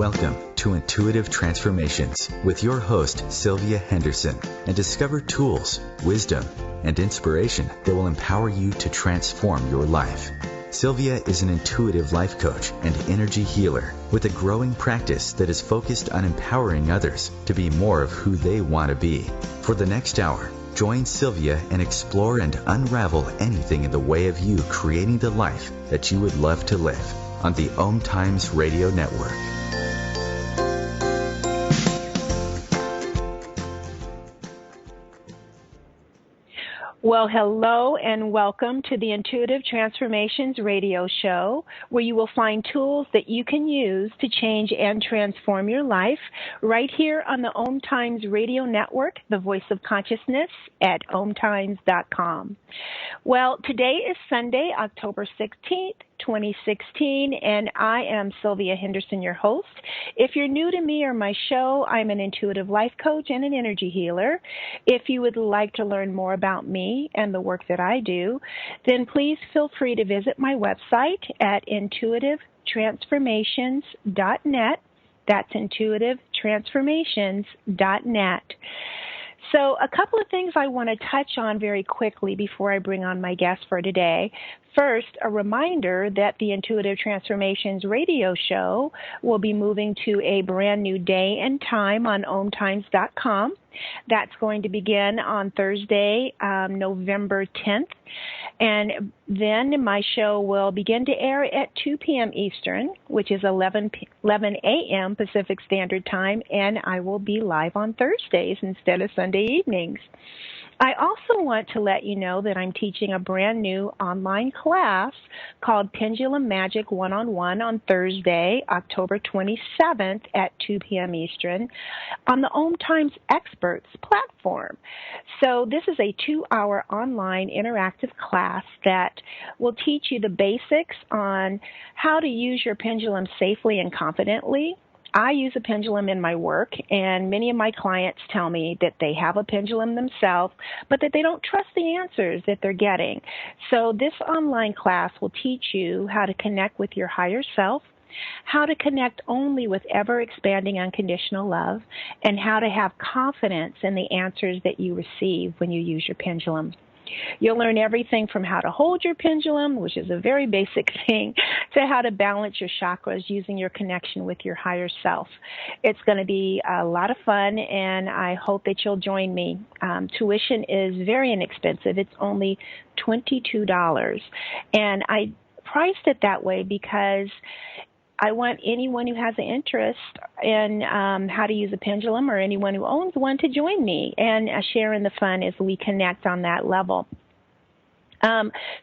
Welcome to Intuitive Transformations with your host, Sylvia Henderson, and discover tools, wisdom, and inspiration that will empower you to transform your life. Sylvia is an intuitive life coach and energy healer with a growing practice that is focused on empowering others to be more of who they want to be. For the next hour, join Sylvia and explore and unravel anything in the way of you creating the life that you would love to live on the OMTImes radio network. Well, hello and welcome to the Intuitive Transformations radio show, where you will find tools that you can use to change and transform your life right here on the OMTImes radio network, the voice of consciousness at OMTImes.com. Well, today is Sunday, October 16th. 2016, and I am Sylvia Henderson, your host. If you're new to me or my show, I'm an intuitive life coach and an energy healer. If you would like to learn more about me and the work that I do, then please feel free to visit my website at intuitivetransformations.net. That's intuitivetransformations.net. So a couple of things I want to touch on very quickly before I bring on my guest for today. First, a reminder that the Intuitive Transformations radio show will be moving to a brand new day and time on OMTImes.com. That's going to begin on Thursday, November 10th. And then my show will begin to air at 2 p.m. Eastern, which is 11 a.m. Pacific Standard Time, and I will be live on Thursdays instead of Sunday evenings. I also want to let you know that I'm teaching a brand new online class called Pendulum Magic One-on-One on Thursday, October 27th at 2 p.m. Eastern on the OMTImes Experts platform. So this is a 2-hour online interactive class that will teach you the basics on how to use your pendulum safely and confidently. I use a pendulum in my work, and many of my clients tell me that they have a pendulum themselves, but that they don't trust the answers that they're getting. So this online class will teach you how to connect with your higher self, how to connect only with ever-expanding unconditional love, and how to have confidence in the answers that you receive when you use your pendulum. You'll learn everything from how to hold your pendulum, which is a very basic thing, to how to balance your chakras using your connection with your higher self. It's going to be a lot of fun, and I hope that you'll join me. Tuition is very inexpensive. It's only $22. And I priced it that way because I want anyone who has an interest in how to use a pendulum or anyone who owns one to join me and share in the fun as we connect on that level.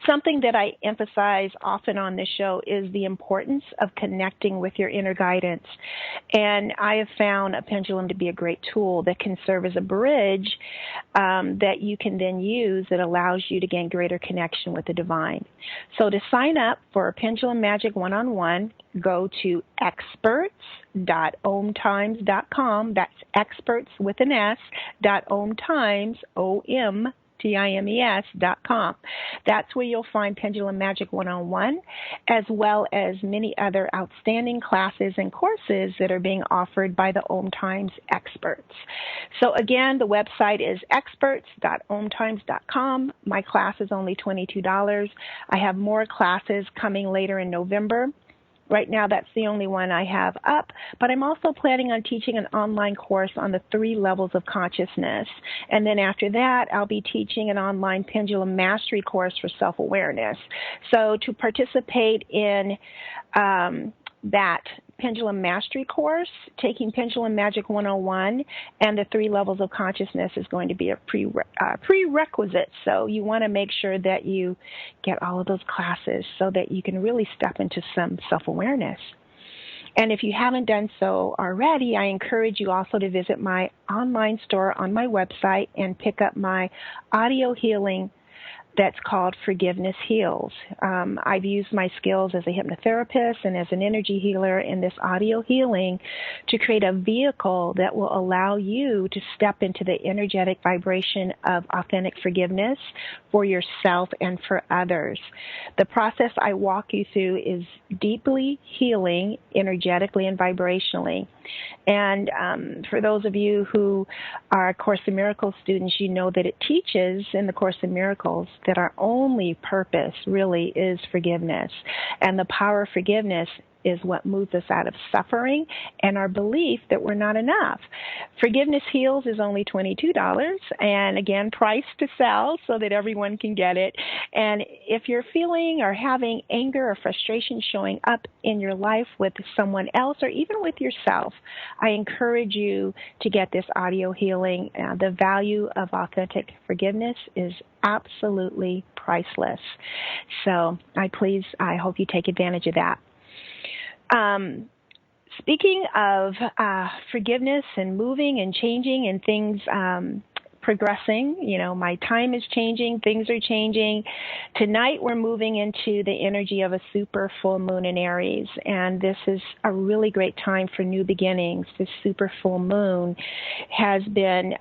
Something that I emphasize often on this show is the importance of connecting with your inner guidance. And I have found a pendulum to be a great tool that can serve as a bridge that you can then use that allows you to gain greater connection with the divine. So to sign up for a Pendulum Magic One-on-One, go to experts.omtimes.com. That's experts with an S, .omtimes, OMTIMES.com. That's where you'll find Pendulum Magic One-on-One, as well as many other outstanding classes and courses that are being offered by the OMTImes experts. So again, the website is experts.omtimes.com. My class is only $22. I have more classes coming later in November. Right now, that's the only one I have up, but I'm also planning on teaching an online course on the 3 levels of consciousness. And then after that, I'll be teaching an online pendulum mastery course for self-awareness. So to participate in that Pendulum Mastery course, taking Pendulum Magic 101 and the 3 levels of consciousness is going to be a prerequisite. So you want to make sure that you get all of those classes so that you can really step into some self-awareness. And if you haven't done so already, I encourage you also to visit my online store on my website and pick up my audio healing that's called Forgiveness Heals. I've used my skills as a hypnotherapist and as an energy healer in this audio healing to create a vehicle that will allow you to step into the energetic vibration of authentic forgiveness for yourself and for others. The process I walk you through is deeply healing energetically and vibrationally. And for those of you who are Course in Miracles students, you know that it teaches in the Course in Miracles that our only purpose really is forgiveness. And the power of forgiveness is what moves us out of suffering and our belief that we're not enough. Forgiveness Heals is only $22, and again, priced to sell so that everyone can get it. And if you're feeling or having anger or frustration showing up in your life with someone else or even with yourself, I encourage you to get this audio healing. The value of authentic forgiveness is absolutely priceless. So I hope you take advantage of that. Speaking of forgiveness and moving and changing and things progressing, my time is changing, things are changing. Tonight we're moving into the energy of a super full moon in Aries, and this is a really great time for new beginnings. This super full moon has been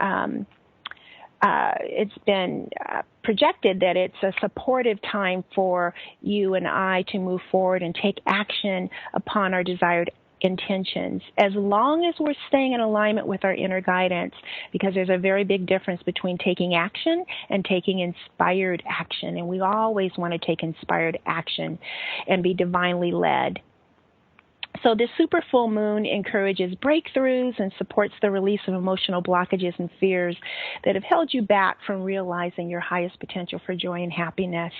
projected that it's a supportive time for you and I to move forward and take action upon our desired intentions, as long as we're staying in alignment with our inner guidance, because there's a very big difference between taking action and taking inspired action, and we always want to take inspired action and be divinely led. So this super full moon encourages breakthroughs and supports the release of emotional blockages and fears that have held you back from realizing your highest potential for joy and happiness.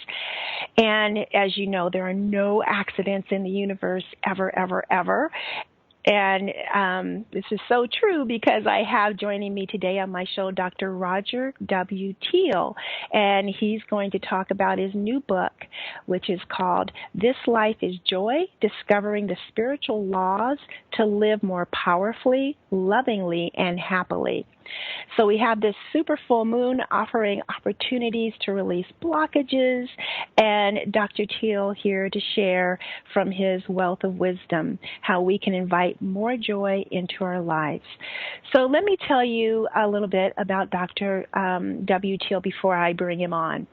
And as you know, there are no accidents in the universe ever, ever, ever. And this is so true because I have joining me today on my show Dr. Roger W. Teel, and he's going to talk about his new book, which is called This Life is Joy, Discovering the Spiritual Laws to Live More Powerfully, Lovingly, and Happily. So we have this super full moon offering opportunities to release blockages, and Dr. Teel here to share from his wealth of wisdom how we can invite more joy into our lives. So let me tell you a little bit about Dr. W. Teel before I bring him on.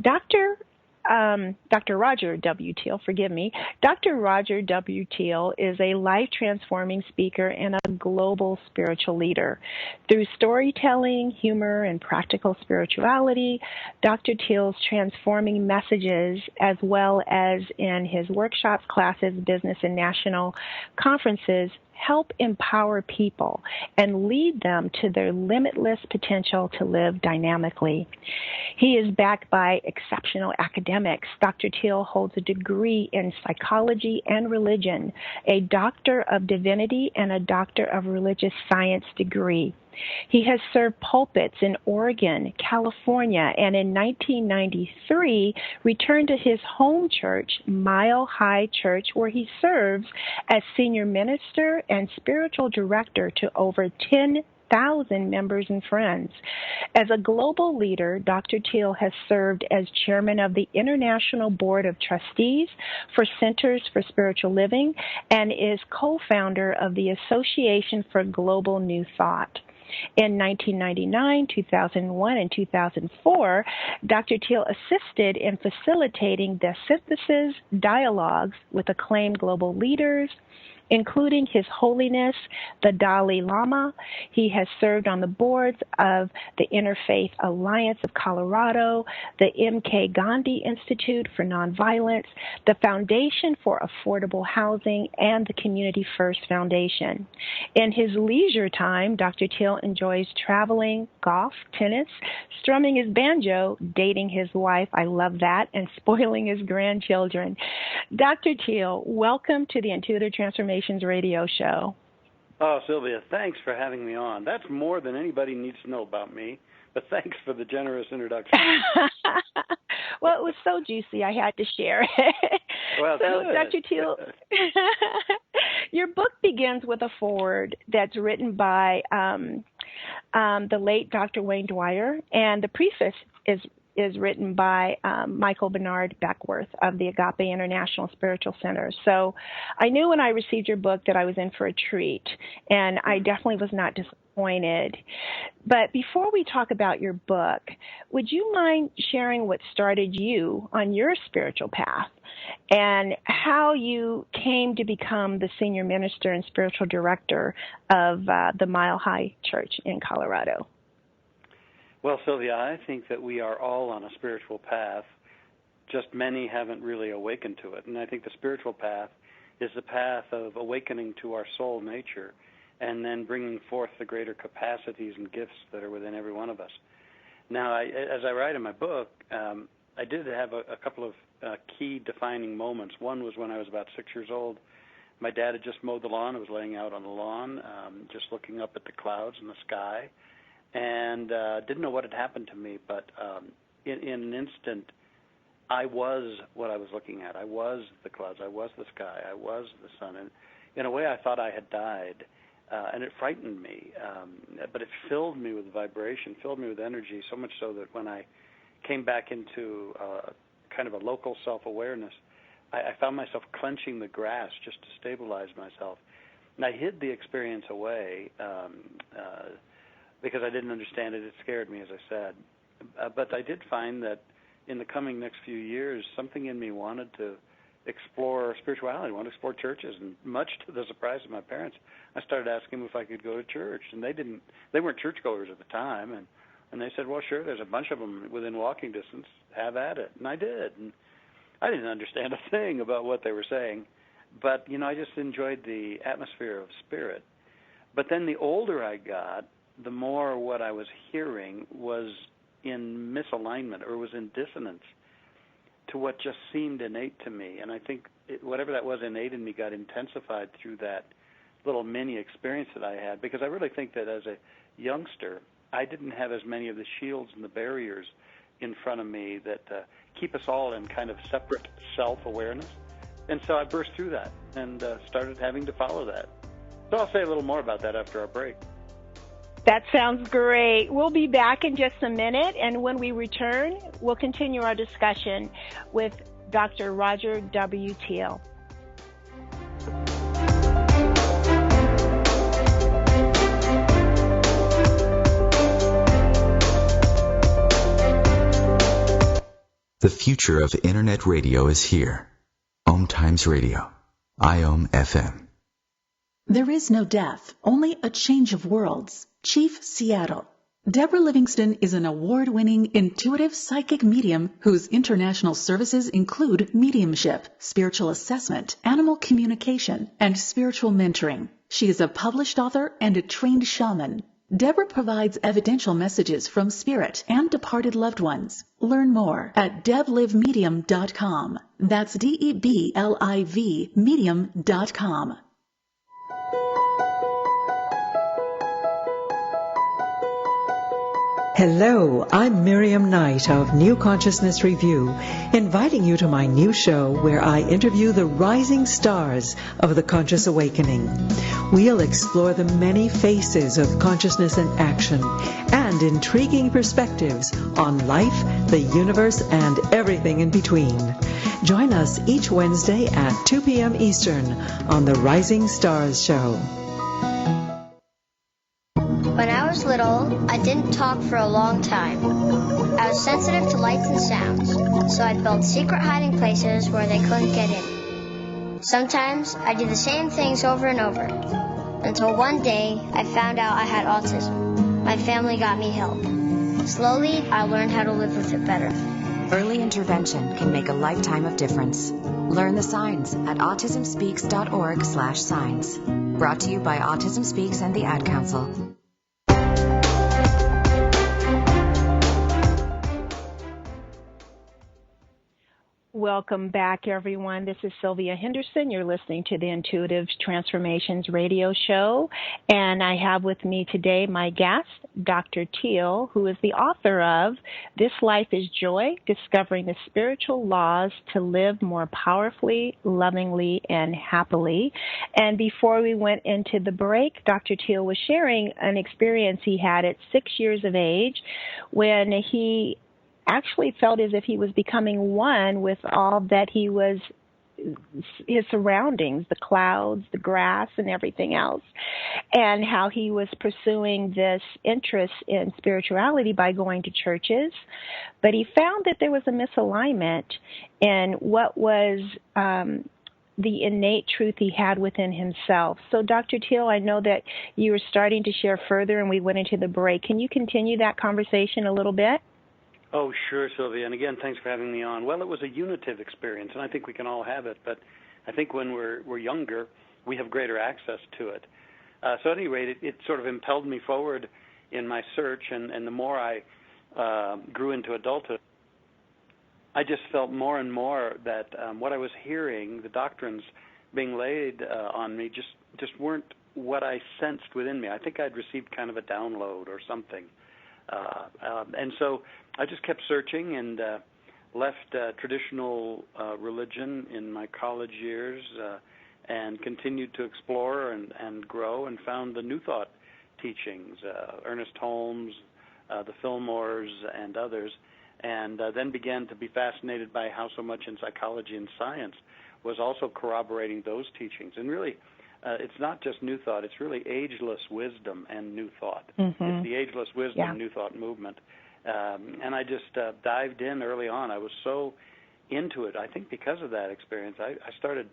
Dr. Roger W. Teel, forgive me. Dr. Roger W. Teel is a life-transforming speaker and a global spiritual leader. Through storytelling, humor, and practical spirituality, Dr. Teel's transforming messages, as well as in his workshops, classes, business, and national conferences, help empower people and lead them to their limitless potential to live dynamically. He is backed by exceptional academics. Dr. Teel holds a degree in psychology and religion, a doctor of divinity, and a doctor of religious science degree. He has served pulpits in Oregon, California, and in 1993 returned to his home church, Mile High Church, where he serves as senior minister and spiritual director to over 10,000 members and friends. As a global leader, Dr. Teel has served as chairman of the International Board of Trustees for Centers for Spiritual Living and is co-founder of the Association for Global New Thought. In 1999, 2001, and 2004, Dr. Teel assisted in facilitating the synthesis dialogues with acclaimed global leaders, including His Holiness, the Dalai Lama. He has served on the boards of the Interfaith Alliance of Colorado, the M.K. Gandhi Institute for Nonviolence, the Foundation for Affordable Housing, and the Community First Foundation. In his leisure time, Dr. Teel enjoys traveling, golf, tennis, strumming his banjo, dating his wife, I love that, and spoiling his grandchildren. Dr. Teel, welcome to the Intuitive Transformations radio show. Oh, Sylvia, thanks for having me on. That's more than anybody needs to know about me, but thanks for the generous introduction. Well, it was so juicy, I had to share it. Well, so, good. Dr. Teel, your book begins with a foreword that's written by the late Dr. Wayne Dwyer, and the preface is is written by Michael Bernard Beckworth of the Agape International Spiritual Center. So I knew when I received your book that I was in for a treat, and I definitely was not disappointed. But before we talk about your book, would you mind sharing what started you on your spiritual path and how you came to become the senior minister and spiritual director of the Mile High Church in Colorado? Well, Sylvia, I think that we are all on a spiritual path, just many haven't really awakened to it. And I think the spiritual path is the path of awakening to our soul nature and then bringing forth the greater capacities and gifts that are within every one of us. Now, as I write in my book, I did have a couple of key defining moments. One was when I was about 6 years old. My dad had just mowed the lawn. I was laying out on the lawn, just looking up at the clouds and the sky, and didn't know what had happened to me, but in an instant, I was what I was looking at. I was the clouds. I was the sky. I was the sun. And in a way, I thought I had died, and it frightened me, but it filled me with vibration, filled me with energy, so much so that when I came back into kind of a local self-awareness, I found myself clenching the grass just to stabilize myself. And I hid the experience away because I didn't understand it. It scared me, as I said. But I did find that in the coming next few years, something in me wanted to explore spirituality, wanted to explore churches, and much to the surprise of my parents, I started asking them if I could go to church. And they weren't churchgoers at the time, and they said, well, sure, there's a bunch of them within walking distance, have at it. And I did. And I didn't understand a thing about what they were saying, but, I just enjoyed the atmosphere of spirit. But then the older I got, the more what I was hearing was in misalignment or was in dissonance to what just seemed innate to me. And I think whatever that was innate in me got intensified through that little mini experience that I had, because I really think that as a youngster, I didn't have as many of the shields and the barriers in front of me that keep us all in kind of separate self-awareness. And so I burst through that and started having to follow that. So I'll say a little more about that after our break. That sounds great. We'll be back in just a minute, and when we return, we'll continue our discussion with Dr. Roger W. Teel. The future of Internet radio is here. OMTImes Radio. IOM FM. There is no death, only a change of worlds. Chief Seattle. Deborah Livingston is an award-winning intuitive psychic medium whose international services include mediumship, spiritual assessment, animal communication, and spiritual mentoring. She is a published author and a trained shaman. Deborah provides evidential messages from spirit and departed loved ones. Learn more at deblivemedium.com. That's DEBLIV medium.com. Hello, I'm Miriam Knight of New Consciousness Review, inviting you to my new show where I interview the rising stars of the conscious awakening. We'll explore the many faces of consciousness in action and intriguing perspectives on life, the universe, and everything in between. Join us each Wednesday at 2 p.m. Eastern on the Rising Stars Show. When I was little, I didn't talk for a long time. I was sensitive to lights and sounds, so I built secret hiding places where they couldn't get in. Sometimes I did the same things over and over, until one day I found out I had autism. My family got me help. Slowly, I learned how to live with it better. Early intervention can make a lifetime of difference. Learn the signs at autismspeaks.org/signs. Brought to you by Autism Speaks and the Ad Council. Welcome back, everyone. This is Sylvia Henderson. You're listening to the Intuitive Transformations radio show, and I have with me today my guest, Dr. Teel, who is the author of This Life is Joy, Discovering the Spiritual Laws to Live More Powerfully, Lovingly, and Happily. And before we went into the break, Dr. Teel was sharing an experience he had at 6 years of age when he actually felt as if he was becoming one with all that he was, his surroundings, the clouds, the grass, and everything else, and how he was pursuing this interest in spirituality by going to churches. But he found that there was a misalignment in what was the innate truth he had within himself. So, Dr. Teel, I know that you were starting to share further, and we went into the break. Can you continue that conversation a little bit? Oh, sure, Sylvia. And again, thanks for having me on. Well, it was a unitive experience, and I think we can all have it. But I think when we're younger, we have greater access to it. So at any rate, it sort of impelled me forward in my search, and the more I grew into adulthood, I just felt more and more that what I was hearing, the doctrines being laid on me, just weren't what I sensed within me. I think I'd received kind of a download or something. And so I just kept searching and left traditional religion in my college years and continued to explore and grow, and found the New Thought teachings, Ernest Holmes, the Fillmores, and others, and then began to be fascinated by how so much in psychology and science was also corroborating those teachings. And really, it's not just New Thought, it's really ageless wisdom and New Thought. Mm-hmm. It's the ageless wisdom New Thought movement. And I just dived in early on. I was so into it. I think because of that experience, I started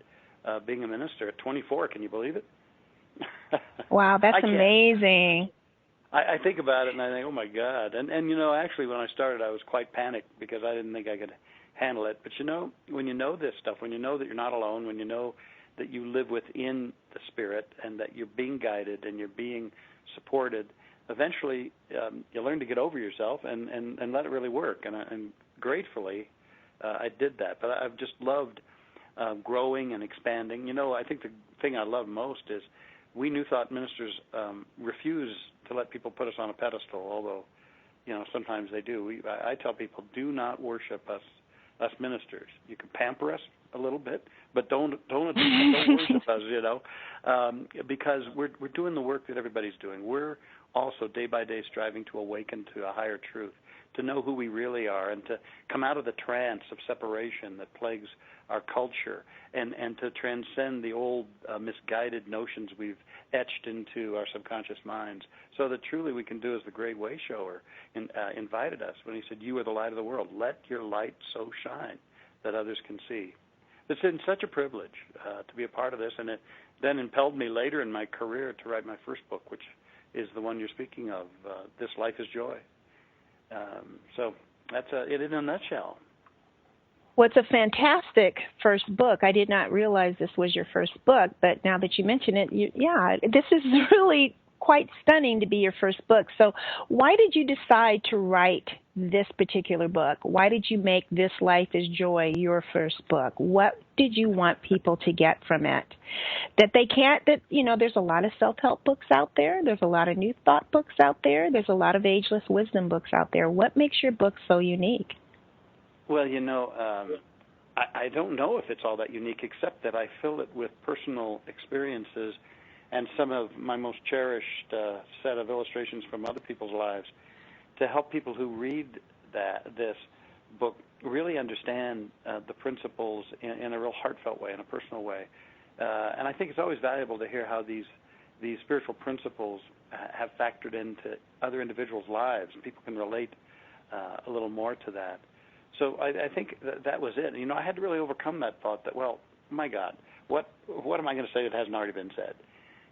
being a minister at 24. Can you believe it? Wow, that's amazing. I think about it and I think, oh, my God. And, you know, actually when I started, I was quite panicked because I didn't think I could handle it. But, you know, when you know this stuff, when you know that you're not alone, when you know that you live within the Spirit and that you're being guided and you're being supported, eventually you learn to get over yourself and let it really work. And gratefully, I did that. But I've just loved growing and expanding. You know, I think the thing I love most is we New Thought ministers refuse to let people put us on a pedestal, although, you know, sometimes they do. I tell people, do not worship us ministers. You can pamper us a little bit, but don't worship us, you know, because we're doing the work that everybody's doing. We're also day by day striving to awaken to a higher truth, to know who we really are, and to come out of the trance of separation that plagues our culture, and to transcend the old misguided notions we've etched into our subconscious minds, so that truly we can do as the great way shower invited us when he said, you are the light of the world. Let your light so shine that others can see. It's been such a privilege to be a part of this, and it then impelled me later in my career to write my first book, which is the one you're speaking of, This Life is Joy. So that's it in a nutshell. Well, it's a fantastic first book. I did not realize this was your first book, but now that you mention it, this is really quite stunning to be your first book. So why did you decide to write this particular book? Why did you make This Life is Joy your first book? What did you want people to get from it? There's a lot of self-help books out there. There's a lot of New Thought books out there. There's a lot of ageless wisdom books out there. What makes your book so unique? Well, you know, I don't know if it's all that unique, except that I fill it with personal experiences and some of my most cherished set of illustrations from other people's lives to help people who read this book really understand the principles in a real heartfelt way, in a personal way. And I think it's always valuable to hear how these spiritual principles have factored into other individuals' lives, and people can relate a little more to that. So I think that was it. You know, I had to really overcome that thought that, well, my God, what am I going to say that hasn't already been said?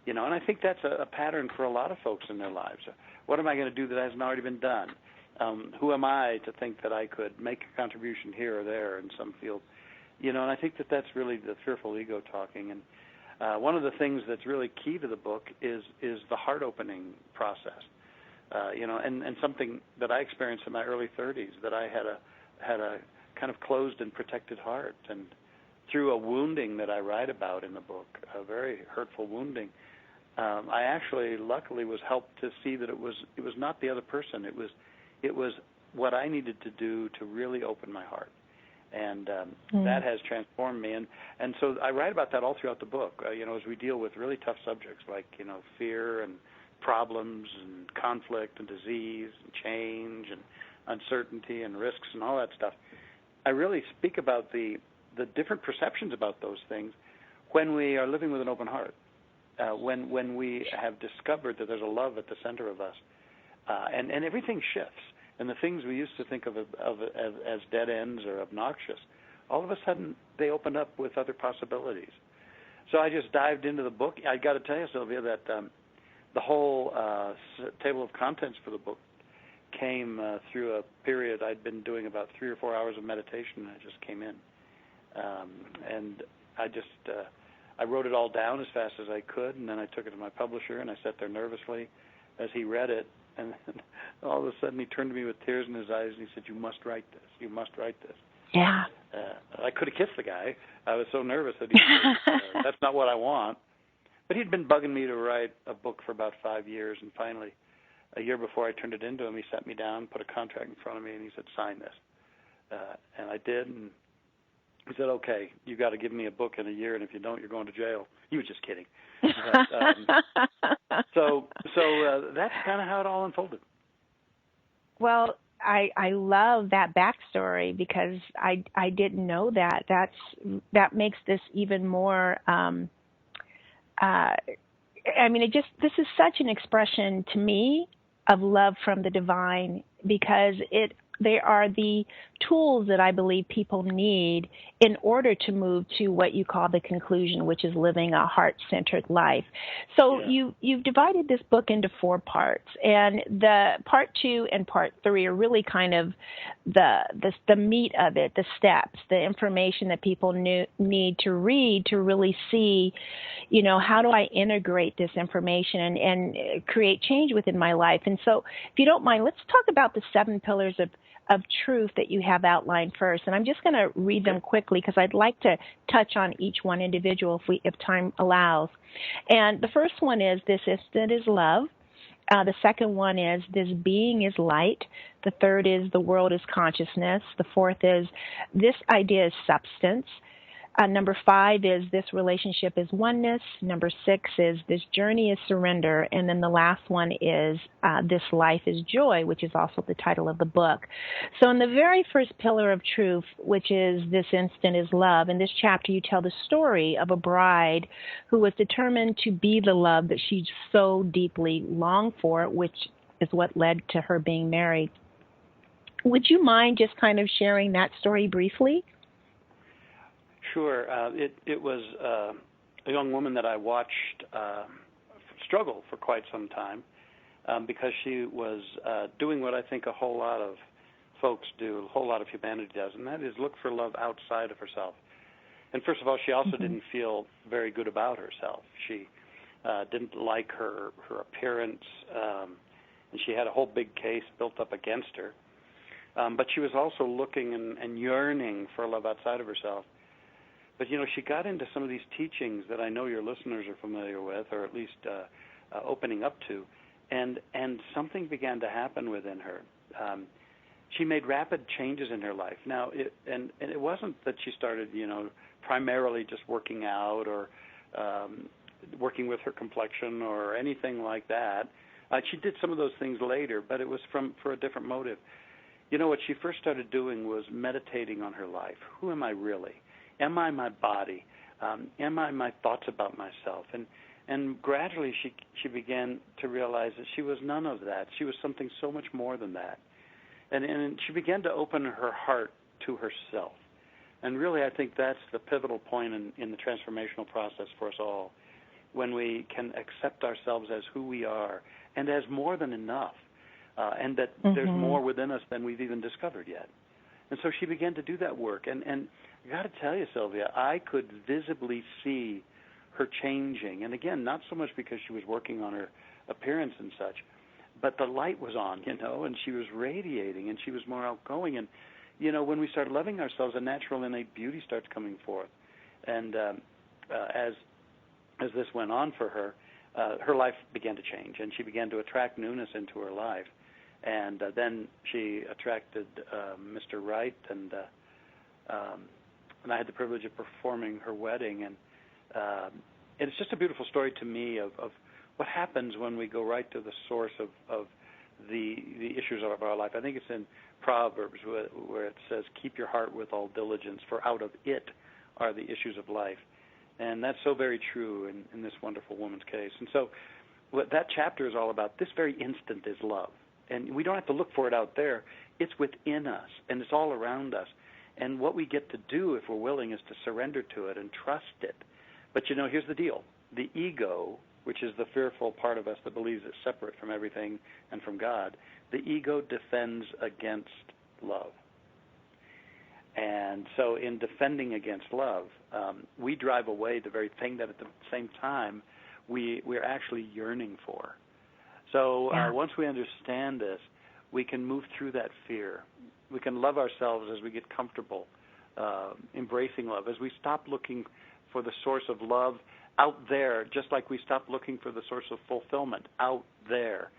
You know, and I think that's a pattern for a lot of folks in their lives. What am I going to do that hasn't already been done? Who am I to think that I could make a contribution here or there in some field? You know, and I think that's really the fearful ego talking. And one of the things that's really key to the book is the heart-opening process. You know, and something that I experienced in my early 30s, that I had a kind of closed and protected heart. And through a wounding that I write about in the book, a very hurtful wounding, I actually, luckily, was helped to see that it was not the other person. It was what I needed to do to really open my heart, and that has transformed me. And so I write about that all throughout the book. You know, as we deal with really tough subjects like fear and problems and conflict and disease and change and uncertainty and risks and all that stuff. I really speak about the different perceptions about those things when we are living with an open heart, when we have discovered that there's a love at the center of us, and everything shifts. And the things we used to think of as dead ends or obnoxious, all of a sudden they opened up with other possibilities. So I just dived into the book. I got to tell you, Sylvia, that the whole table of contents for the book came through a period. I'd been doing about 3 or 4 hours of meditation, and I just came in. And I wrote it all down as fast as I could, and then I took it to my publisher, and I sat there nervously as he read it. And all of a sudden he turned to me with tears in his eyes, and he said, "You must write this. You must write this." Yeah. I could have kissed the guy. I was so nervous that he said, "That's not what I want." But he'd been bugging me to write a book for about 5 years, and finally, a year before I turned it into him, he sat me down, put a contract in front of me, and he said, "Sign this." And I did, and he said, "Okay, you got to give me a book in a year, and if you don't, you're going to jail." He was just kidding. But, so that's kind of how it all unfolded. Well, I love that backstory because I didn't know that. That makes this even more. This is such an expression to me of love from the divine, because they are the tools that I believe people need in order to move to what you call the conclusion, which is living a heart-centered life. So you've divided this book into 4 parts, and the part 2 and part 3 are really kind of the meat of it, the steps, the information that people need to read to really see, how do I integrate this information and create change within my life. And so if you don't mind, let's talk about the 7 pillars of truth that you have outlined first. And I'm just going to read them quickly because I'd like to touch on each one individual if time allows. And the first one is this instant is love. The second one is this being is light. The third is the world is consciousness. The fourth is this idea is substance. Number 5 is this relationship is oneness. Number 6 is this journey is surrender. And then the last one is this life is joy, which is also the title of the book. So in the very first pillar of truth, which is this instant is love, in this chapter you tell the story of a bride who was determined to be the love that she so deeply longed for, which is what led to her being married. Would you mind just kind of sharing that story briefly? Sure. It was a young woman that I watched struggle for quite some time because she was doing what I think a whole lot of folks do, a whole lot of humanity does, and that is look for love outside of herself. And first of all, she also didn't feel very good about herself. She didn't like her appearance, and she had a whole big case built up against her. But she was also looking and yearning for love outside of herself. But, she got into some of these teachings that I know your listeners are familiar with, or at least opening up to, and something began to happen within her. She made rapid changes in her life. Now, it wasn't that she started, primarily just working out or working with her complexion or anything like that. She did some of those things later, but it was for a different motive. What she first started doing was meditating on her life. Who am I really? Am I my body? Am I my thoughts about myself? And gradually she began to realize that she was none of that. She was something so much more than that. And she began to open her heart to herself. And really I think that's the pivotal point in the transformational process for us all, when we can accept ourselves as who we are and as more than enough, and that there's more within us than we've even discovered yet. And so she began to do that work. And I got to tell you, Sylvia, I could visibly see her changing. And again, not so much because she was working on her appearance and such, but the light was on, and she was radiating, and she was more outgoing. And, when we start loving ourselves, a natural innate beauty starts coming forth. And as this went on for her, her life began to change, and she began to attract newness into her life. And then she attracted Mr. Wright, and I had the privilege of performing her wedding. And it's just a beautiful story to me of what happens when we go right to the source of the issues of our life. I think it's in Proverbs where it says, keep your heart with all diligence, for out of it are the issues of life. And that's so very true in this wonderful woman's case. And so what that chapter is all about, this very instant is love. And we don't have to look for it out there. It's within us, and it's all around us. And what we get to do, if we're willing, is to surrender to it and trust it. But, here's the deal. The ego, which is the fearful part of us that believes it's separate from everything and from God, the ego defends against love. And so in defending against love, we drive away the very thing that at the same time we're actually yearning for. So once we understand this, we can move through that fear. We can love ourselves as we get comfortable embracing love, as we stop looking for the source of love out there, just like we stop looking for the source of fulfillment out there.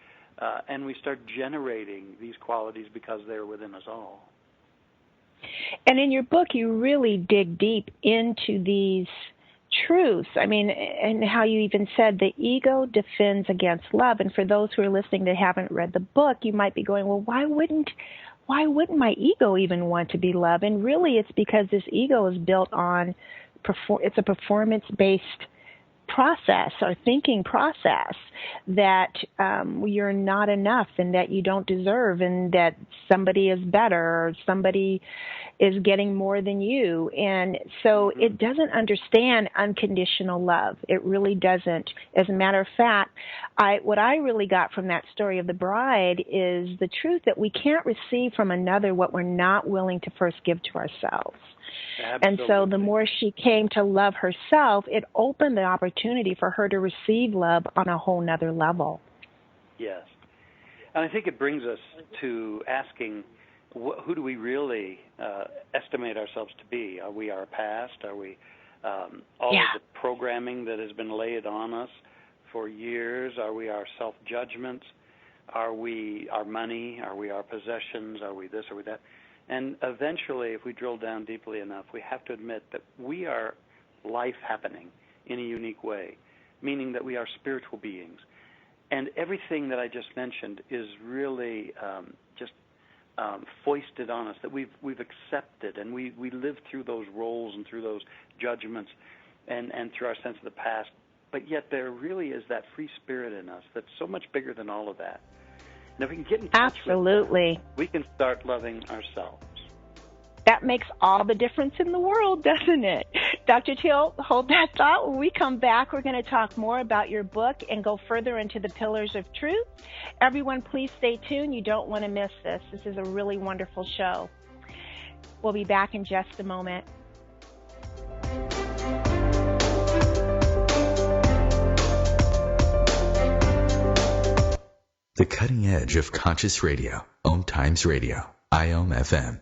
And we start generating these qualities because they're within us all. And in your book, you really dig deep into these truths. I mean, and how you even said the ego defends against love. And for those who are listening that haven't read the book, you might be going, well, why wouldn't my ego even want to be loved? And really, it's because this ego is built on it's a performance-based process or thinking process that you're not enough and that you don't deserve and that somebody is better or somebody is getting more than you. And so it doesn't understand unconditional love. It really doesn't. As a matter of fact, what I really got from that story of the bride is the truth that we can't receive from another what we're not willing to first give to ourselves. Absolutely. And so the more she came to love herself, it opened the opportunity for her to receive love on a whole nother level. Yes. And I think it brings us to asking, who do we really estimate ourselves to be? Are we our past? Are we all of the programming that has been laid on us for years? Are we our self-judgments? Are we our money? Are we our possessions? Are we this? Are we that? And eventually, if we drill down deeply enough, we have to admit that we are life happening in a unique way, meaning that we are spiritual beings. And everything that I just mentioned is really just foisted on us, that we've accepted, and we live through those roles and through those judgments and through our sense of the past. But yet there really is that free spirit in us that's so much bigger than all of that. And if we can get in touch with that, we can start loving ourselves. That makes all the difference in the world, doesn't it? Dr. Teel, hold that thought. When we come back, we're going to talk more about your book and go further into the pillars of truth. Everyone, please stay tuned. You don't want to miss this. This is a really wonderful show. We'll be back in just a moment. The cutting edge of conscious radio, OMTImes Radio, IOM FM.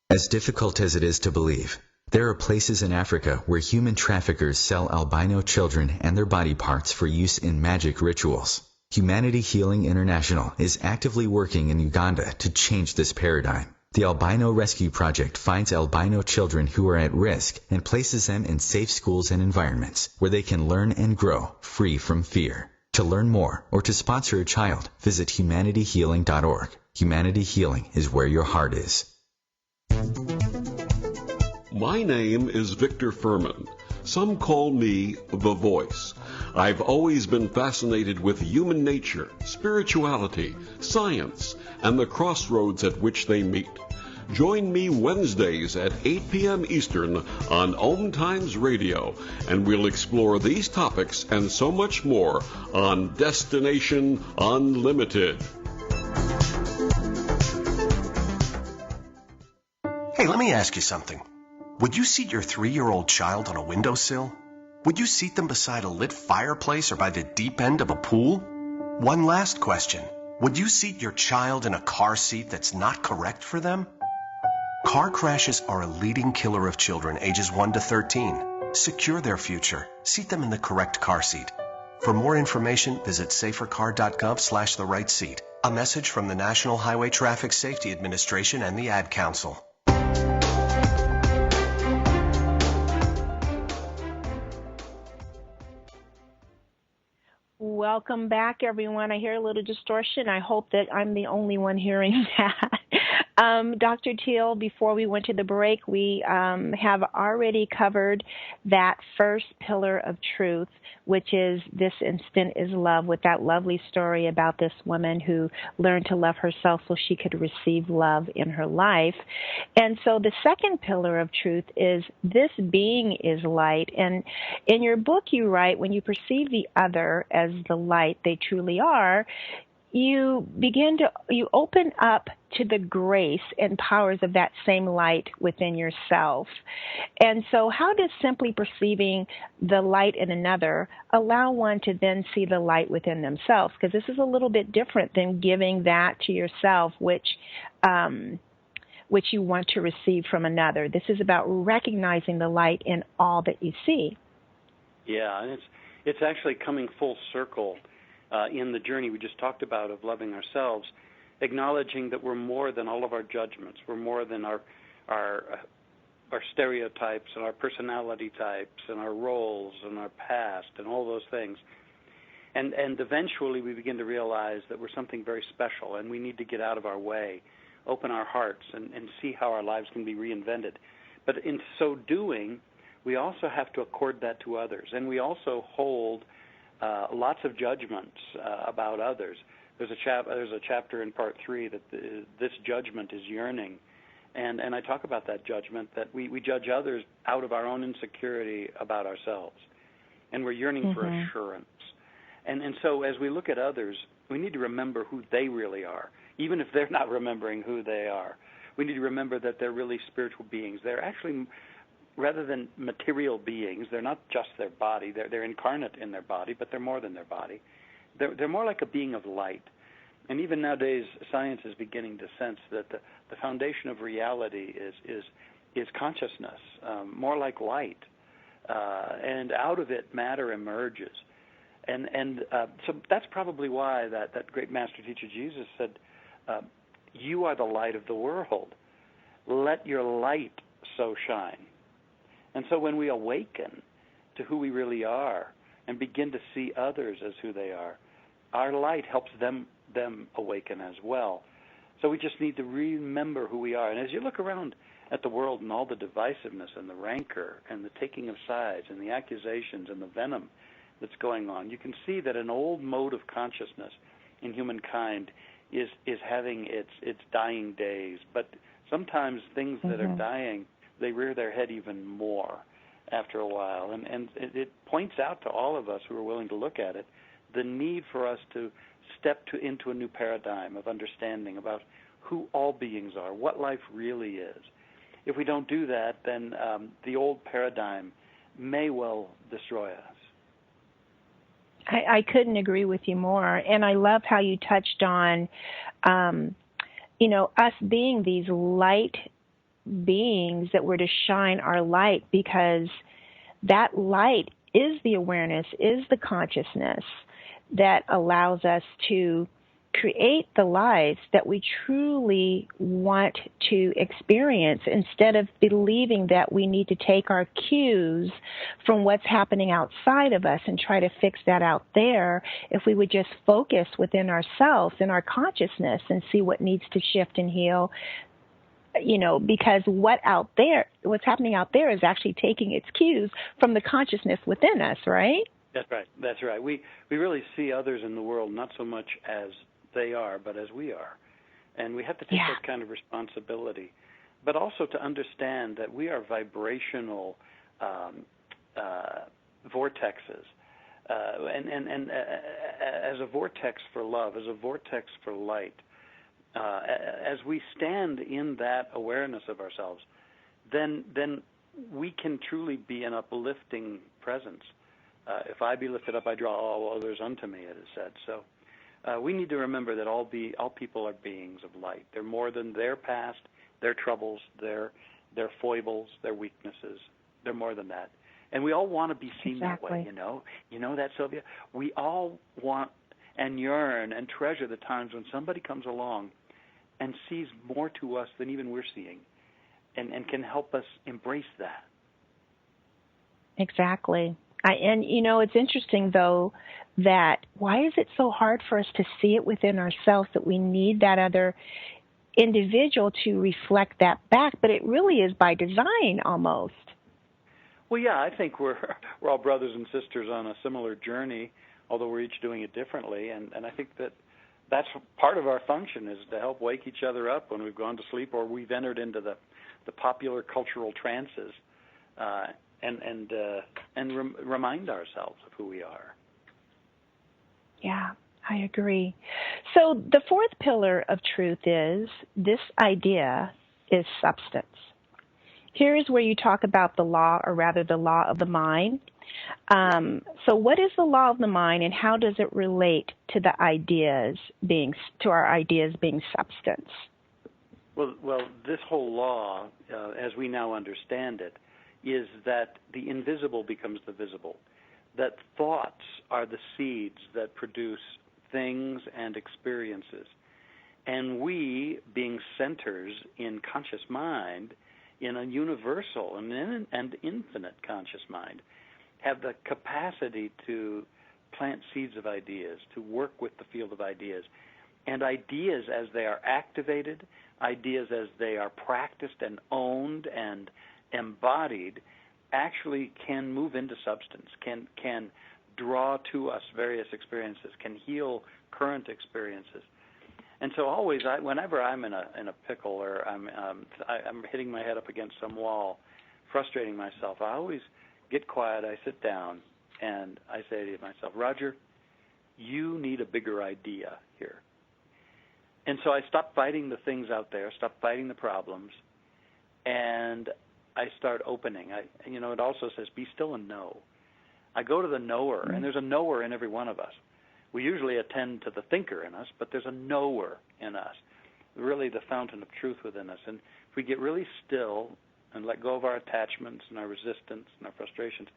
As difficult as it is to believe, there are places in Africa where human traffickers sell albino children and their body parts for use in magic rituals. Humanity Healing International is actively working in Uganda to change this paradigm. The Albino Rescue Project finds albino children who are at risk and places them in safe schools and environments where they can learn and grow free from fear. To learn more or to sponsor a child, visit humanityhealing.org. Humanity Healing is where your heart is. My name is Victor Furman. Some call me The Voice. I've always been fascinated with human nature, spirituality, science, and the crossroads at which they meet. Join me Wednesdays at 8 p.m. Eastern on OMTImes Radio, and we'll explore these topics and so much more on Destination Unlimited. Hey, let me ask you something. Would you seat your 3-year-old child on a windowsill? Would you seat them beside a lit fireplace or by the deep end of a pool? One last question. Would you seat your child in a car seat that's not correct for them? Car crashes are a leading killer of children ages 1 to 13. Secure their future. Seat them in the correct car seat. For more information, visit safercar.gov/the right seat. A message from the National Highway Traffic Safety Administration and the Ad Council. welcome back, everyone. I hear a little distortion. I hope that I'm the only one hearing that. Dr. Teel, before we went to the break, we have already covered that first pillar of truth, which is this instant is love, with that lovely story about this woman who learned to love herself so she could receive love in her life. And so the second pillar of truth is this being is light. And in your book, you write, when you perceive the other as the light they truly are, you open up to the grace and powers of that same light within yourself. And so how does simply perceiving the light in another allow one to then see the light within themselves? Because this is a little bit different than giving that to yourself, which you want to receive from another. This is about recognizing the light in all that you see. Yeah, and it's actually coming full circle in the journey we just talked about of loving ourselves, acknowledging that we're more than all of our judgments. We're more than our stereotypes and our personality types and our roles and our past and all those things. And eventually we begin to realize that we're something very special, and we need to get out of our way, open our hearts, and see how our lives can be reinvented. But in so doing, we also have to accord that to others, and we also hold lots of judgments about others. There's a chapter in part 3 that this judgment is yearning, and I talk about that judgment, that we judge others out of our own insecurity about ourselves, and we're yearning for assurance. And so as we look at others, we need to remember who they really are, even if they're not remembering who they are. We need to remember that they're really spiritual beings. They're actually, rather than material beings, they're not just their body. They're incarnate in their body, but they're more than their body. They're more like a being of light. And even nowadays, science is beginning to sense that the foundation of reality is consciousness, more like light. And out of it, matter emerges. And so that's probably why that great master teacher Jesus said, you are the light of the world. Let your light so shine. And so when we awaken to who we really are and begin to see others as who they are, our light helps them awaken as well. So we just need to remember who we are. And as you look around at the world and all the divisiveness and the rancor and the taking of sides and the accusations and the venom that's going on, you can see that an old mode of consciousness in humankind is having its dying days. But sometimes things that are dying, they rear their head even more after a while. And it points out to all of us who are willing to look at it the need for us to step into a new paradigm of understanding about who all beings are, what life really is. If we don't do that, then the old paradigm may well destroy us. I couldn't agree with you more. And I love how you touched on, us being these light beings that were to shine our light, because that light is the awareness, is the consciousness that allows us to create the lives that we truly want to experience, instead of believing that we need to take our cues from what's happening outside of us and try to fix that out there. If we would just focus within ourselves and our consciousness and see what needs to shift and heal, because what's happening out there is actually taking its cues from the consciousness within us, right? That's right. We really see others in the world not so much as they are, but as we are. And we have to take that kind of responsibility. But also to understand that we are vibrational vortexes. And as a vortex for love, as a vortex for light, as we stand in that awareness of ourselves, then we can truly be an uplifting presence. If I be lifted up, I draw all others unto me, it is said. So we need to remember that all people are beings of light. They're more than their past, their troubles, their foibles, their weaknesses. They're more than that. And we all want to be seen that way, You know that, Sylvia? We all want and yearn and treasure the times when somebody comes along and sees more to us than even we're seeing, and can help us embrace that. Exactly. And, it's interesting, though, that why is it so hard for us to see it within ourselves that we need that other individual to reflect that back? But it really is by design almost. Well, yeah, I think we're all brothers and sisters on a similar journey, although we're each doing it differently. And I think that's part of our function, is to help wake each other up when we've gone to sleep or we've entered into the popular cultural trances, and remind ourselves of who we are. Yeah, I agree. So the fourth pillar of truth is this idea is substance. Here is where you talk about the law, or rather the law of the mind. So what is the law of the mind, and how does it relate to our ideas being substance? Well, this whole law, as we now understand it, is that the invisible becomes the visible, that thoughts are the seeds that produce things and experiences. And we, being centers in conscious mind, in a universal and infinite conscious mind, have the capacity to plant seeds of ideas, to work with the field of ideas. And ideas as they are activated, ideas as they are practiced and owned and embodied, actually can move into substance, can draw to us various experiences, can heal current experiences. And so always, whenever I'm in a pickle, or I'm hitting my head up against some wall, frustrating myself, I always get quiet, I sit down, and I say to myself, Roger, you need a bigger idea here. And so I stop fighting the things out there, stop fighting the problems, and I start opening. It also says, be still and know. I go to the knower, and there's a knower in every one of us. We usually attend to the thinker in us, but there's a knower in us, really the fountain of truth within us. And if we get really still and let go of our attachments and our resistance and our frustrations,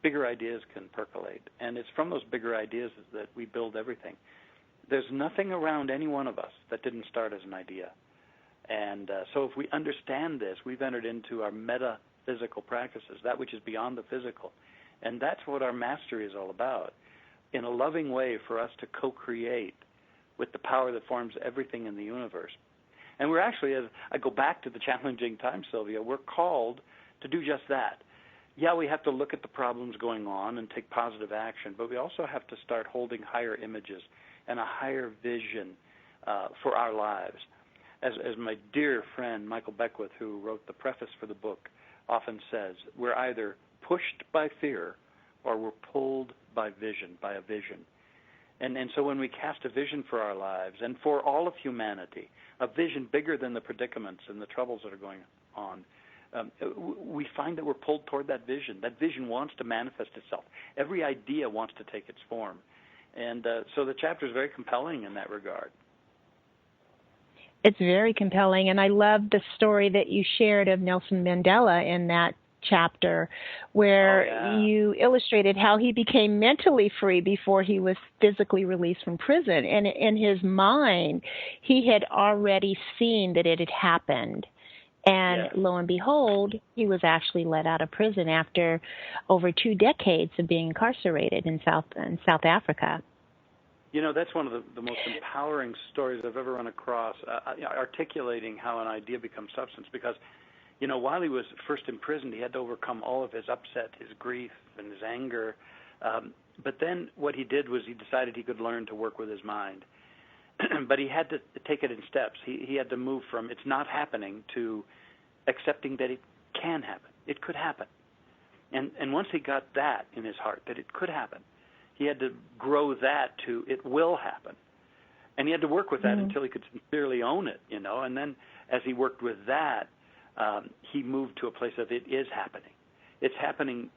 bigger ideas can percolate. And it's from those bigger ideas that we build everything. There's nothing around any one of us that didn't start as an idea. And so if we understand this, we've entered into our metaphysical practices, that which is beyond the physical. And that's what our mastery is all about, in a loving way for us to co-create with the power that forms everything in the universe. And we're actually, as I go back to the challenging times, Sylvia, we're called to do just that. Yeah, we have to look at the problems going on and take positive action, but we also have to start holding higher images and a higher vision for our lives. As my dear friend Michael Beckwith, who wrote the preface for the book, often says, we're either pushed by fear or we're pulled by vision, by a vision. And so when we cast a vision for our lives and for all of humanity, a vision bigger than the predicaments and the troubles that are going on, we find that we're pulled toward that vision. That vision wants to manifest itself. Every idea wants to take its form. And so the chapter is very compelling in that regard. It's very compelling, and I love the story that you shared of Nelson Mandela in that chapter, where you illustrated how he became mentally free before he was physically released from prison. And in his mind, he had already seen that it had happened. And lo and behold, he was actually let out of prison after over 2 decades of being incarcerated in South Africa. That's one of the most empowering stories I've ever run across, articulating how an idea becomes substance. Because, while he was first imprisoned, he had to overcome all of his upset, his grief, and his anger. But then what he did was he decided he could learn to work with his mind. But he had to take it in steps. He had to move from it's not happening to accepting that it can happen. It could happen. And once he got that in his heart, that it could happen, he had to grow that to it will happen. And he had to work with that until he could sincerely own it, And then as he worked with that, he moved to a place of it is happening. It's happening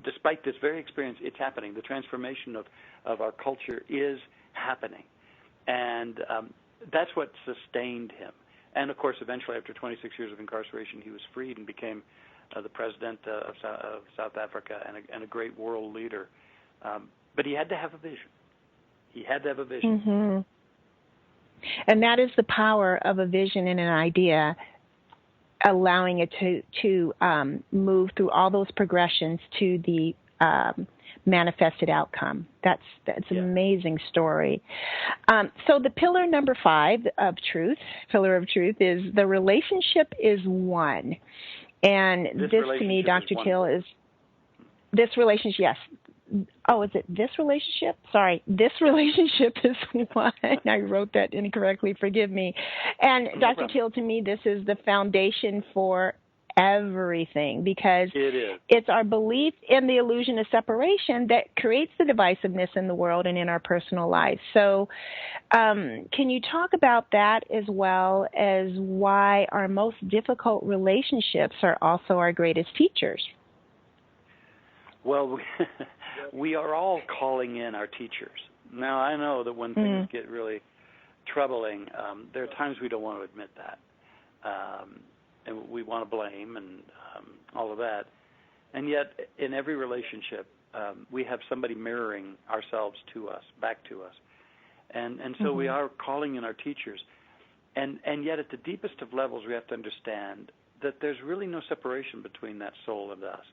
despite this very experience. It's happening. The transformation of our culture is happening. And that's what sustained him. And, of course, eventually, after 26 years of incarceration, he was freed and became the president of South Africa and a great world leader. But he had to have a vision. He had to have a vision. Mm-hmm. And that is the power of a vision and an idea, allowing it to move through all those progressions to the manifested outcome. That's an amazing story. So the pillar number 5 of truth, is the relationship is one. And this to me, Dr. Teel, is this relationship, yes. Oh, is it this relationship? Sorry, this relationship is one. I wrote that incorrectly, forgive me. And no Dr. Teel, to me, this is the foundation for everything, because it's our belief in the illusion of separation that creates the divisiveness in the world and in our personal lives. So can you talk about that as well as why our most difficult relationships are also our greatest teachers? Well, we are all calling in our teachers. Now, I know that when things get really troubling, there are times we don't want to admit that. And we want to blame and all of that. And yet, in every relationship, we have somebody mirroring ourselves to us, back to us. And so we are calling in our teachers. And yet, at the deepest of levels, we have to understand that there's really no separation between that soul and us.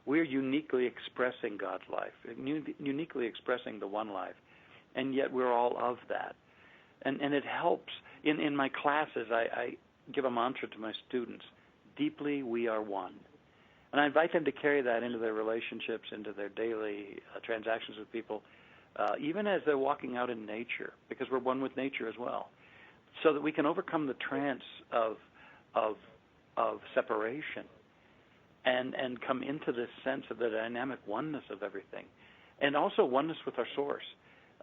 We're uniquely expressing God's life, uniquely expressing the one life, and yet we're all of that. And it helps. In my classes, I give a mantra to my students: deeply we are one. And I invite them to carry that into their relationships, into their daily transactions with people, even as they're walking out in nature, because we're one with nature as well, so that we can overcome the trance of separation and come into this sense of the dynamic oneness of everything, and also oneness with our source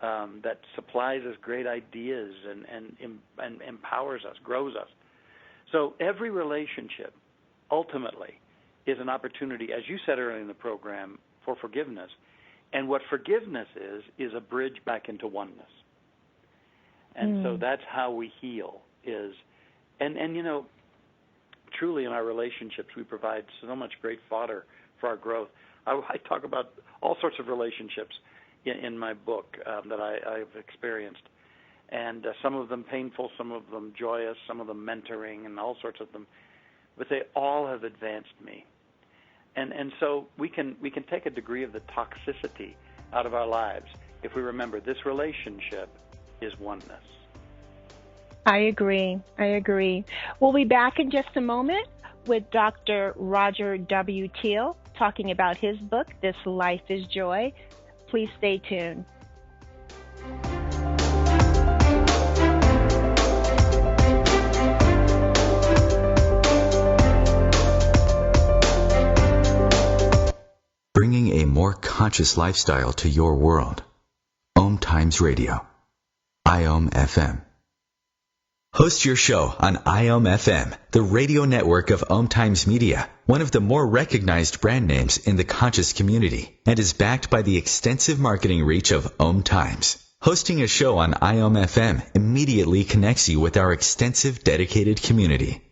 that supplies us great ideas and empowers us, grows us. So every relationship ultimately is an opportunity, as you said earlier in the program, for forgiveness. And what forgiveness is a bridge back into oneness. And so that's how we heal and you know, truly in our relationships we provide so much great fodder for our growth. I talk about all sorts of relationships in my book that I've experienced. And some of them painful, some of them joyous, some of them mentoring, and all sorts of them. But they all have advanced me. And so we can take a degree of the toxicity out of our lives if we remember this relationship is oneness. I agree. We'll be back in just a moment with Dr. Roger W. Teel talking about his book, This Life is Joy. Please stay tuned. Bringing a more conscious lifestyle to your world. OMTImes Radio. IOM FM. Host your show on IOM FM, the radio network of OMTImes Media, one of the more recognized brand names in the conscious community, and is backed by the extensive marketing reach of OMTImes. Hosting a show on IOM FM immediately connects you with our extensive dedicated community.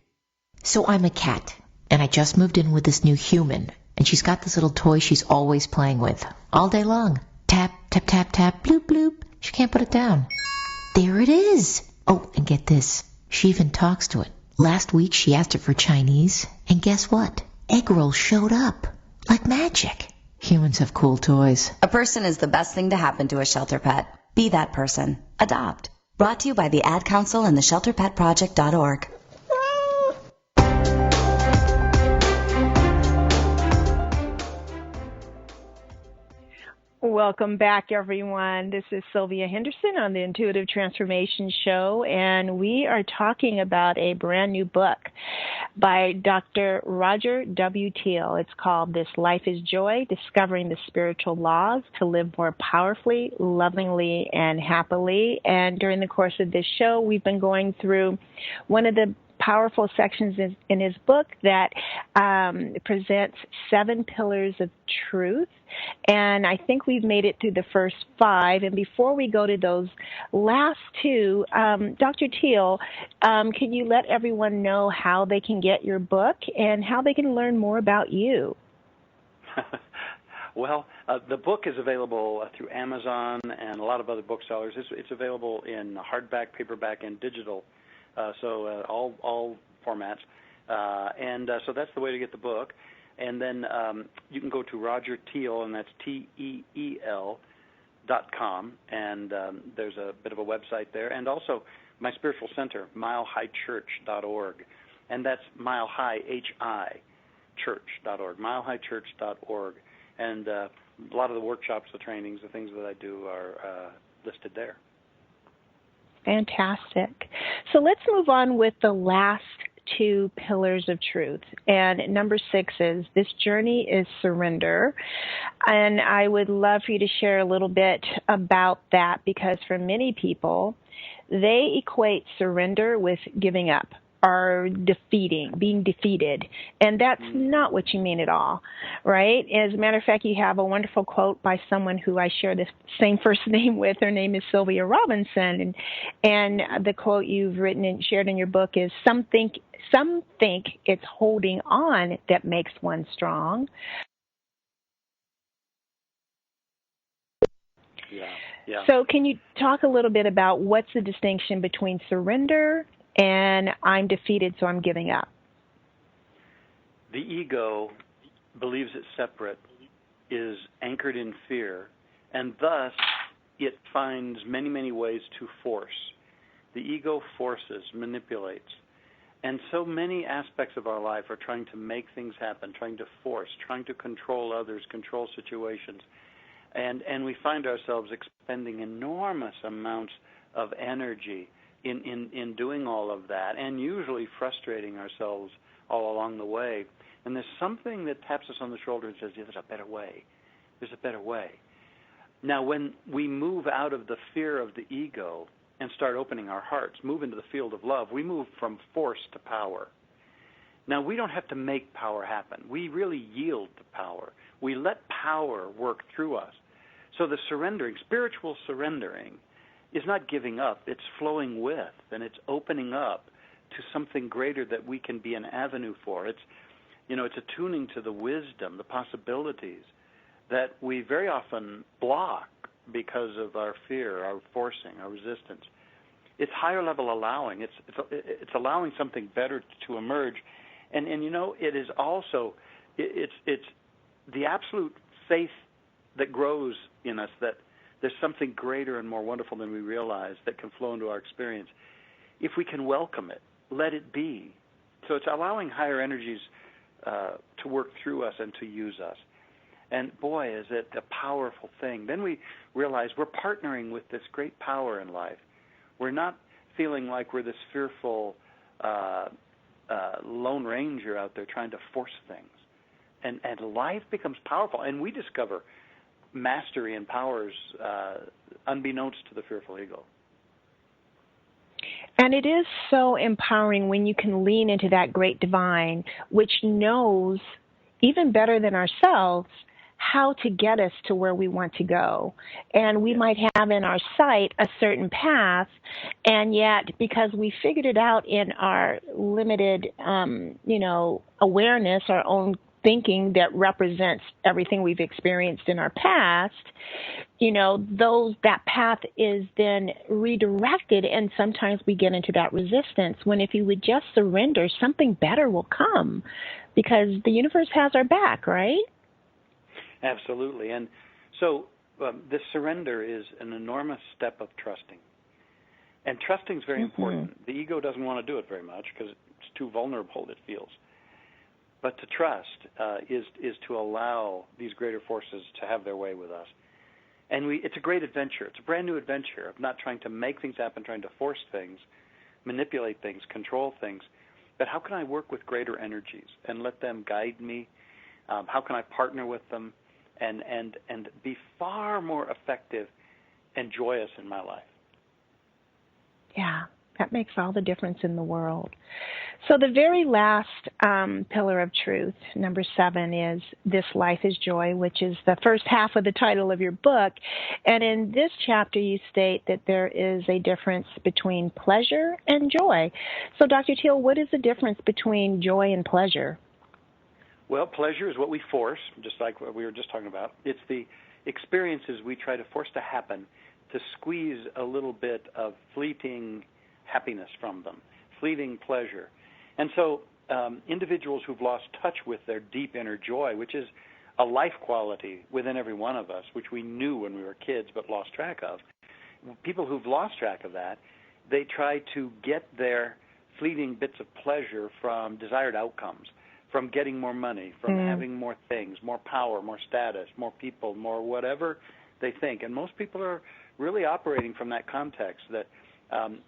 So I'm a cat, and I just moved in with this new human, and she's got this little toy she's always playing with, all day long. Tap, tap, tap, tap, bloop, bloop. She can't put it down. There it is. Oh, and get this. She even talks to it. Last week she asked it for Chinese, and guess what? Egg rolls showed up. Like magic. Humans have cool toys. A person is the best thing to happen to a shelter pet. Be that person. Adopt. Brought to you by the Ad Council and the ShelterPetProject.org. Welcome back, everyone. This is Sylvia Henderson on the Intuitive Transformation Show, and we are talking about a brand new book by Dr. Roger W. Teel. It's called This Life is Joy, Discovering the Spiritual Laws to Live More Powerfully, Lovingly, and Happily. And during the course of this show, we've been going through one of the powerful sections in his book that presents 7 pillars of truth. And I think we've made it through the first 5. And before we go to those last 2, Dr. Teel, can you let everyone know how they can get your book and how they can learn more about you? Well, the book is available through Amazon and a lot of other booksellers. It's available in hardback, paperback, and digital. So all formats. So that's the way to get the book. And then you can go to Roger Teel, and that's TEEL.com, and there's a bit of a website there. And also my spiritual center, milehighchurch.org, and that's milehighchurch.org, milehighchurch.org. And a lot of the workshops, the trainings, the things that I do are listed there. Fantastic. So let's move on with the last two pillars of truth. And number 6 is, this journey is surrender. And I would love for you to share a little bit about that, because for many people, they equate surrender with giving up or being defeated. And that's not what you mean at all, right? As a matter of fact, you have a wonderful quote by someone who I share the same first name with. Her name is Sylvia Robinson. And the quote you've written and shared in your book is, some think it's holding on that makes one strong. Yeah. So can you talk a little bit about what's the distinction between surrender and I'm defeated, so I'm giving up? The ego believes it's separate, is anchored in fear, and thus it finds many, many ways to force. The ego forces, manipulates. And so many aspects of our life are trying to make things happen, trying to force, trying to control others, control situations. And we find ourselves expending enormous amounts of energy in doing all of that, and usually frustrating ourselves all along the way. And there's something that taps us on the shoulder and says, yeah, there's a better way. There's a better way. Now, when we move out of the fear of the ego and start opening our hearts, move into the field of love, we move from force to power. Now, we don't have to make power happen. We really yield to power. We let power work through us. So the surrendering, spiritual surrendering, is not giving up. It's flowing with, and it's opening up to something greater that we can be an avenue for. It's attuning to the wisdom, the possibilities that we very often block because of our fear, our forcing, our resistance. It's higher level allowing. It's allowing something better to emerge, and it is also it's the absolute faith that grows in us that there's something greater and more wonderful than we realize that can flow into our experience. If we can welcome it, let it be. So it's allowing higher energies to work through us and to use us. And boy, is it a powerful thing. Then we realize we're partnering with this great power in life. We're not feeling like we're this fearful lone ranger out there trying to force things. And life becomes powerful, and we discover mastery and powers unbeknownst to the fearful ego. And it is so empowering when you can lean into that great divine, which knows even better than ourselves how to get us to where we want to go. And we might have in our sight a certain path, and yet because we figured it out in our limited, awareness, our own thinking that represents everything we've experienced in our past, that path is then redirected, and sometimes we get into that resistance, when if you would just surrender, something better will come, because the universe has our back, right? Absolutely. And so this surrender is an enormous step of trusting. And trusting is very important. The ego doesn't want to do it very much because it's too vulnerable, it feels. But to trust is to allow these greater forces to have their way with us. And it's a great adventure. It's a brand new adventure of not trying to make things happen, trying to force things, manipulate things, control things. But how can I work with greater energies and let them guide me? How can I partner with them and be far more effective and joyous in my life? Yeah, that makes all the difference in the world. So the very last pillar of truth, number 7, is this life is joy, which is the first half of the title of your book. And in this chapter, you state that there is a difference between pleasure and joy. So Dr. Teel, what is the difference between joy and pleasure? Well, pleasure is what we force, just like what we were just talking about. It's the experiences we try to force to happen to squeeze a little bit of fleeting happiness from them, fleeting pleasure. And so individuals who've lost touch with their deep inner joy, which is a life quality within every one of us, which we knew when we were kids but lost track of. People who've lost track of that, they try to get their fleeting bits of pleasure from desired outcomes, from getting more money, from having more things, more power, more status, more people, more whatever they think. And most people are really operating from that context that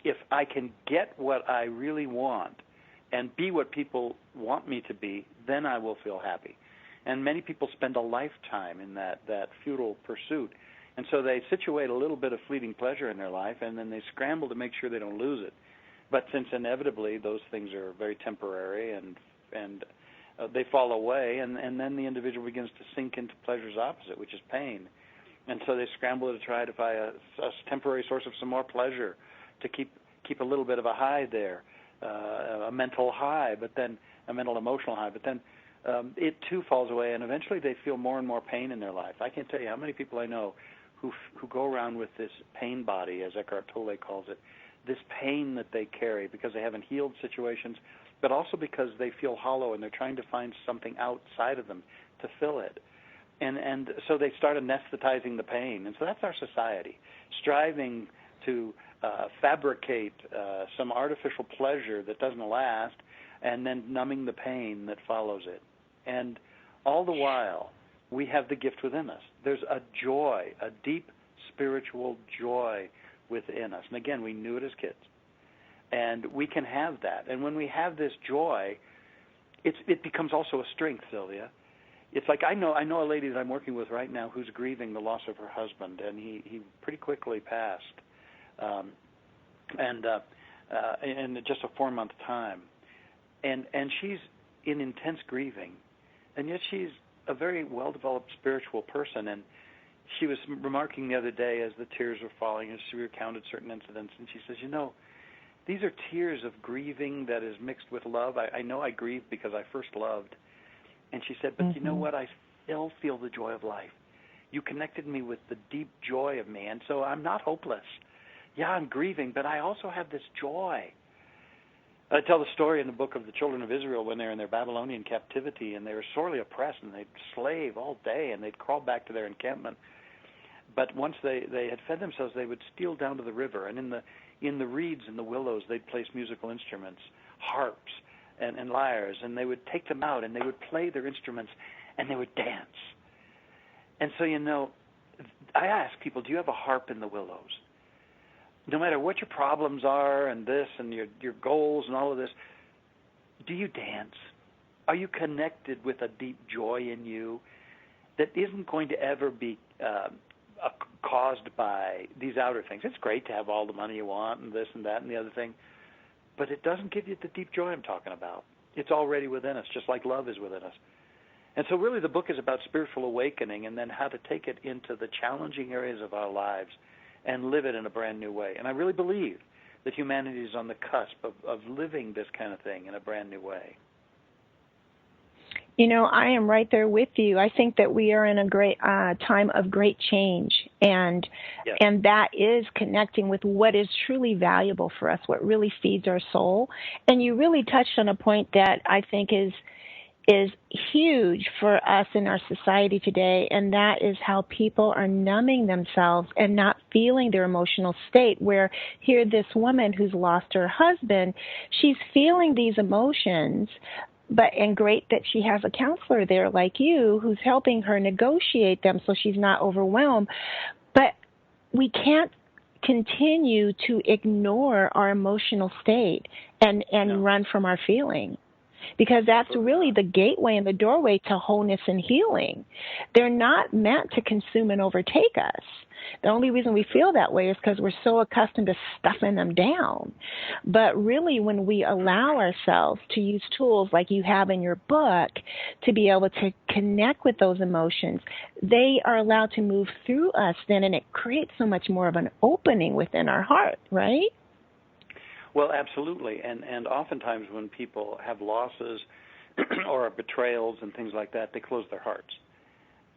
if I can get what I really want and be what people want me to be, then I will feel happy. And many people spend a lifetime in that futile pursuit. And so they situate a little bit of fleeting pleasure in their life, and then they scramble to make sure they don't lose it. But since inevitably those things are very temporary and they fall away, and then the individual begins to sink into pleasure's opposite, which is pain. And so they scramble to try to find a temporary source of some more pleasure to keep a little bit of a high there, a mental high, but then a mental emotional high. But then it too falls away, and eventually they feel more and more pain in their life. I can't tell you how many people I know who go around with this pain body, as Eckhart Tolle calls it, this pain that they carry because they haven't healed situations, but also because they feel hollow and they're trying to find something outside of them to fill it. And so they start anesthetizing the pain. And so that's our society, striving to fabricate some artificial pleasure that doesn't last and then numbing the pain that follows it. And all the while, we have the gift within us. There's a joy, a deep spiritual joy within us. And again, we knew it as kids. And we can have that. And when we have this joy, it becomes also a strength, Sylvia. It's like I know a lady that I'm working with right now who's grieving the loss of her husband, and he pretty quickly passed, in just a 4-month time. And she's in intense grieving, and yet she's a very well-developed spiritual person. And she was remarking the other day as the tears were falling, as she recounted certain incidents, and she says, these are tears of grieving that is mixed with love. I know I grieve because I first loved. And she said, but you know what? I still feel the joy of life. You connected me with the deep joy of me, and so I'm not hopeless. Yeah, I'm grieving, but I also have this joy. I tell the story in the book of the children of Israel when they're in their Babylonian captivity, and they were sorely oppressed, and they'd slave all day, and they'd crawl back to their encampment. But once they had fed themselves, they would steal down to the river, and in the reeds and the willows, they'd place musical instruments, harps, and lyres, and they would take them out, and they would play their instruments, and they would dance. And so, I ask people, do you have a harp in the willows? No matter what your problems are and this and your goals and all of this, do you dance? Are you connected with a deep joy in you that isn't going to ever be caused by these outer things? It's great to have all the money you want and this and that and the other thing, but it doesn't give you the deep joy I'm talking about. It's already within us, just like love is within us. And so really the book is about spiritual awakening and then how to take it into the challenging areas of our lives and live it in a brand new way. And I really believe that humanity is on the cusp of living this kind of thing in a brand new way. I am right there with you. I think that we are in a great time of great change, and yes. And that is connecting with what is truly valuable for us, what really feeds our soul. And you really touched on a point that I think is huge for us in our society today, and that is how people are numbing themselves and not feeling their emotional state, where here this woman who's lost her husband, she's feeling these emotions, and great that she has a counselor there like you who's helping her negotiate them so she's not overwhelmed. But we can't continue to ignore our emotional state and run from our feelings, because that's really the gateway and the doorway to wholeness and healing. They're not meant to consume and overtake us. The only reason we feel that way is because we're so accustomed to stuffing them down. But really, when we allow ourselves to use tools like you have in your book to be able to connect with those emotions, they are allowed to move through us then, and it creates so much more of an opening within our heart, right? Well, absolutely. And oftentimes when people have losses or betrayals and things like that, they close their hearts.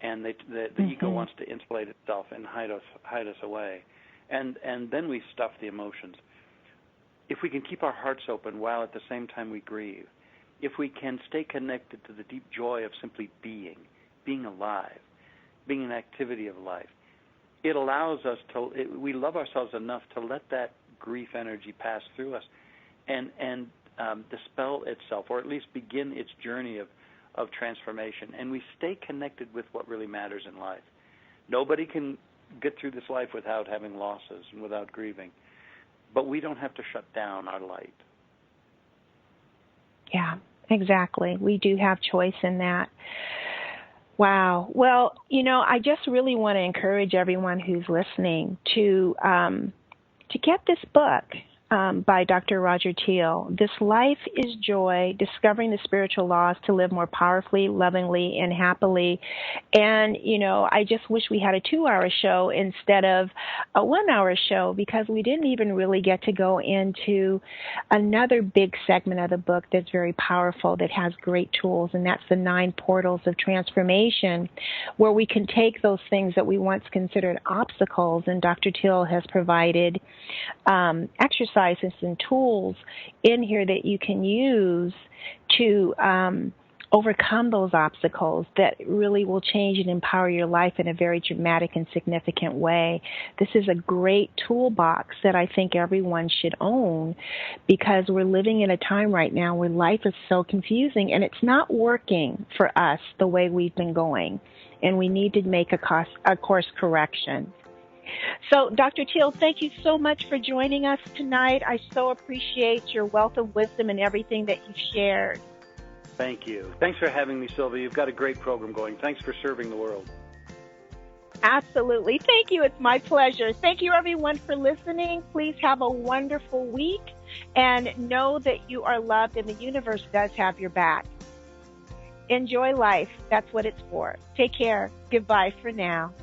And the ego wants to insulate itself and hide us away. And then we stuff the emotions. If we can keep our hearts open while at the same time we grieve, if we can stay connected to the deep joy of simply being alive, being an activity of life, it allows us we love ourselves enough to let that grief energy pass through us and dispel itself, or at least begin its journey of transformation. And we stay connected with what really matters in life. Nobody can get through this life without having losses and without grieving. But we don't have to shut down our light. Yeah, exactly. We do have choice in that. Wow. Well, I just really want to encourage everyone who's listening to get this book by Dr. Roger Teel. This Life is Joy, Discovering the Spiritual Laws to Live More Powerfully, Lovingly, and Happily. And, I just wish we had a 2-hour show instead of a 1-hour show, because we didn't even really get to go into another big segment of the book that's very powerful, that has great tools, and that's the 9 portals of transformation, where we can take those things that we once considered obstacles, and Dr. Teel has provided exercises and tools in here that you can use to overcome those obstacles that really will change and empower your life in a very dramatic and significant way. This is a great toolbox that I think everyone should own, because we're living in a time right now where life is so confusing and it's not working for us the way we've been going, and we need to make a course correction. So, Dr. Teel, thank you so much for joining us tonight. I so appreciate your wealth of wisdom and everything that you've shared. Thank you. Thanks for having me, Sylvia. You've got a great program going. Thanks for serving the world. Absolutely. Thank you. It's my pleasure. Thank you, everyone, for listening. Please have a wonderful week, and know that you are loved and the universe does have your back. Enjoy life. That's what it's for. Take care. Goodbye for now.